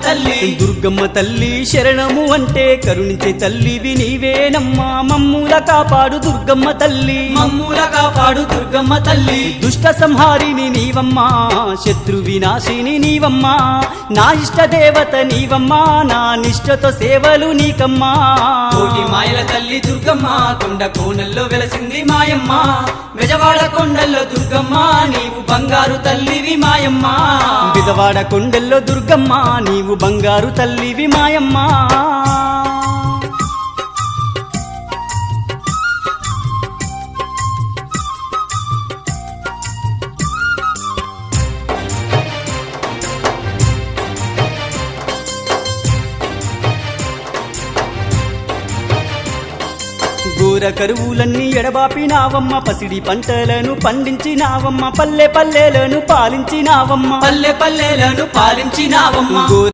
తల్లి దుర్గమ్మ తల్లి శరణము అంటే కరుణించే తల్లివి నీవేనమ్మా మమ్ముల కాపాడు దుర్గమ్మ తల్లి మమ్ముల కాపాడు దుర్గమ్మ తల్లి దుష్ట సంహారిని నీవమ్మా శత్రు వినాశిని నీవమ్మా నా ఇష్ట దేవత నీవమ్మా నా నిష్టతో సేవలు నీకమ్మా కోటి మాయల తల్లి దుర్గమ్మ కొండ కోనల్లో వెలసింది మాయమ్మ బెజవాడ కొండల్లో దుర్గమ్మ నీవు బంగారు తల్లివి మాయమ్మ బిజవాడ కొండల్లో దుర్గమ్మ నీవు బంగారు తల్లివి మాయమ్మా ఘోర కరువులన్నీ ఎడబాపినావమ్మ పసిడి పంటలను పండించినావమ్మ పల్లె పల్లెలను పాలించినావమ్మ పల్లె పల్లెలను పాలించినావమ్మ